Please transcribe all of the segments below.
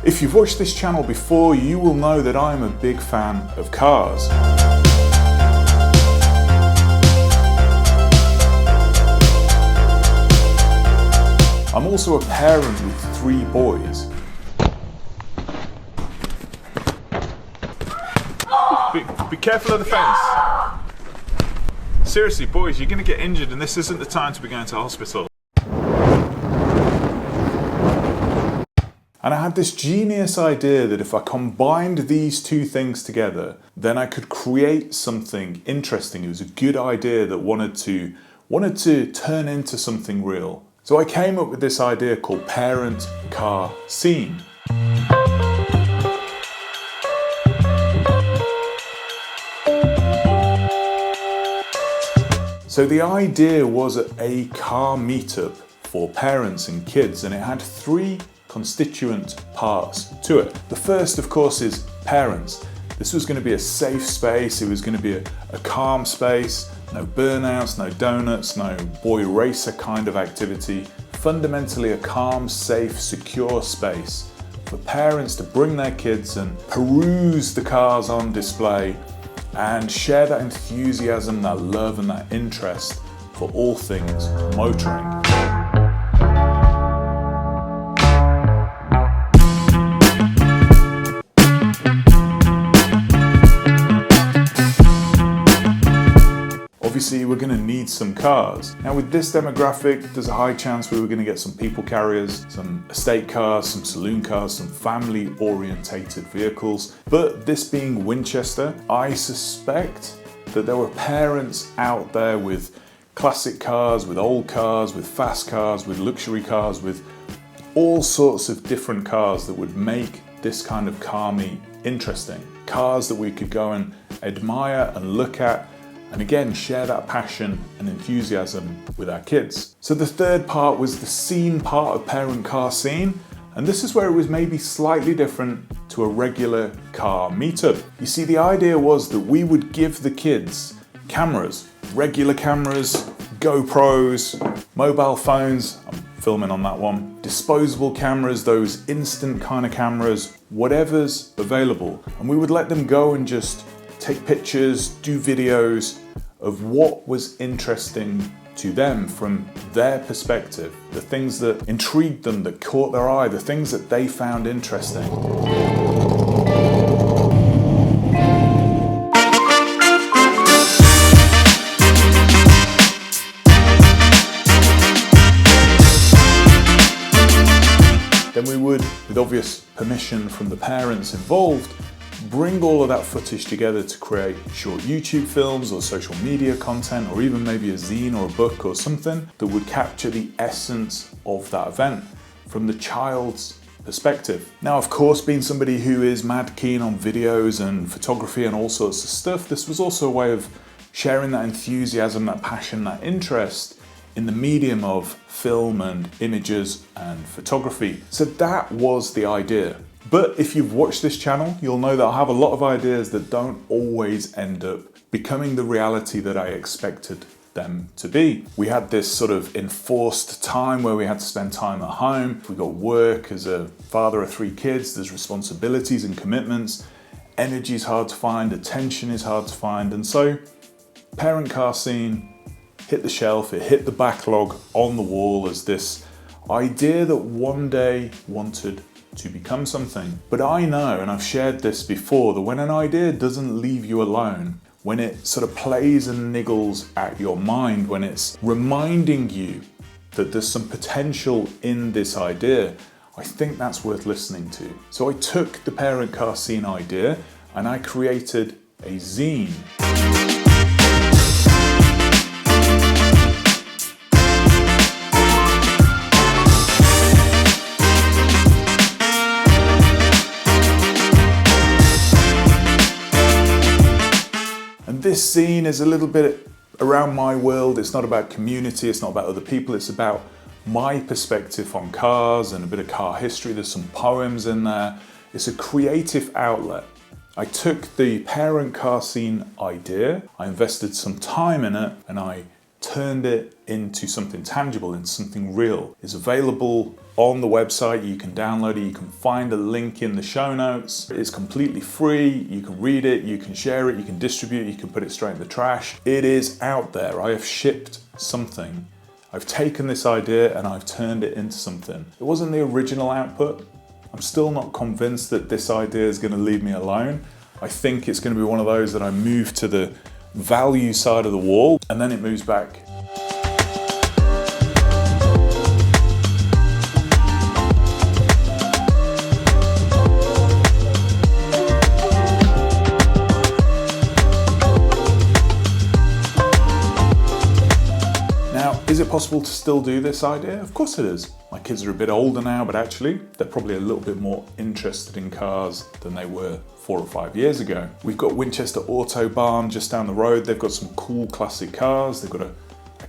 If you've watched this channel before, you will know that I am a big fan of cars. I'm also a parent with 3 boys. Be careful of the fence. Seriously, boys, you're going to get injured and this isn't the time to be going to hospital. And I had this genius idea that if I combined these 2 things together, then I could create something interesting. It was a good idea that wanted to turn into something real. So I came up with this idea called Parent Car Scene. So the idea was a car meetup for parents and kids, and it had 3 constituent parts to it. The first, of course, is parents. This was going to be a safe space. It was going to be a calm space. No burnouts, no donuts, no boy racer kind of activity. Fundamentally a calm, safe, secure space for parents to bring their kids and peruse the cars on display and share that enthusiasm, that love and that interest for all things motoring. Obviously, we're going to need some cars. Now with this demographic, there's a high chance we were going to get some people carriers, some estate cars, some saloon cars, some family orientated vehicles. But this being Winchester, I suspect that there were parents out there with classic cars, with old cars, with fast cars, with luxury cars, with all sorts of different cars that would make this kind of car meet interesting. Cars that we could go and admire and look at, and again, share that passion and enthusiasm with our kids. So the third part was the scene part of Parent Car Scene, and this is where it was maybe slightly different to a regular car meetup. You see, the idea was that we would give the kids cameras, regular cameras, GoPros, mobile phones, I'm filming on that one, disposable cameras, those instant kind of cameras, whatever's available, and we would let them go and just take pictures, do videos of what was interesting to them from their perspective, the things that intrigued them, that caught their eye, the things that they found interesting. Then we would, with obvious permission from the parents involved, bring all of that footage together to create short YouTube films or social media content, or even maybe a zine or a book or something that would capture the essence of that event from the child's perspective. Now, of course, being somebody who is mad keen on videos and photography and all sorts of stuff, this was also a way of sharing that enthusiasm, that passion, that interest in the medium of film and images and photography. So that was the idea. But if you've watched this channel, you'll know that I have a lot of ideas that don't always end up becoming the reality that I expected them to be. We had this sort of enforced time where we had to spend time at home. We got work as a father of 3 kids, there's responsibilities and commitments. Energy is hard to find, attention is hard to find. And so Parent Car Scene hit the shelf, it hit the backlog on the wall as this idea that one day wanted to become something. But I know, and I've shared this before, that when an idea doesn't leave you alone, when it sort of plays and niggles at your mind, when it's reminding you that there's some potential in this idea, I think that's worth listening to. So I took the Parent Car Scene idea and I created a zine. This scene is a little bit around my world. It's not about community, it's not about other people, it's about my perspective on cars and a bit of car history. There's some poems in there. It's a creative outlet. I took the Parent Car Scene idea, I invested some time in it, and I turned it into something tangible, into something real. It's available on the website, you can download it, you can find a link in the show notes. It's completely free, you can read it, you can share it, you can distribute it, you can put it straight in the trash. It is out there. I have shipped something. I've taken this idea and I've turned it into something. It wasn't the original output. I'm still not convinced that this idea is going to leave me alone. I think it's going to be one of those that I move to the value side of the wall and then it moves back. Is it possible to still do this idea? Of course it is. My kids are a bit older now, but actually they're probably a little bit more interested in cars than they were 4 or 5 years ago. We've got Winchester Auto Barn just down the road. They've got some cool classic cars. They've got a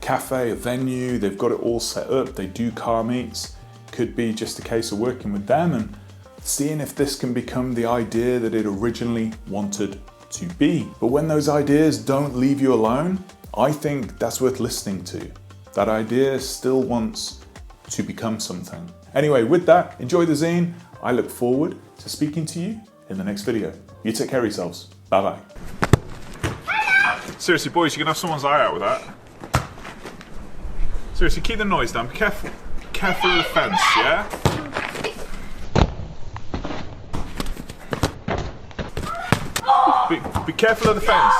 cafe, a venue. They've got it all set up. They do car meets. Could be just a case of working with them and seeing if this can become the idea that it originally wanted to be. But when those ideas don't leave you alone, I think that's worth listening to. That idea still wants to become something. Anyway, with that, enjoy the zine. I look forward to speaking to you in the next video. You take care of yourselves. Bye-bye. Seriously, boys, you're gonna have someone's eye out with that. Seriously, keep the noise down. Be careful. Be careful of the fence, yeah? Be careful of the fence.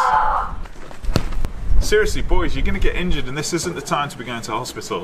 Seriously, boys, you're going to get injured and this isn't the time to be going to hospital.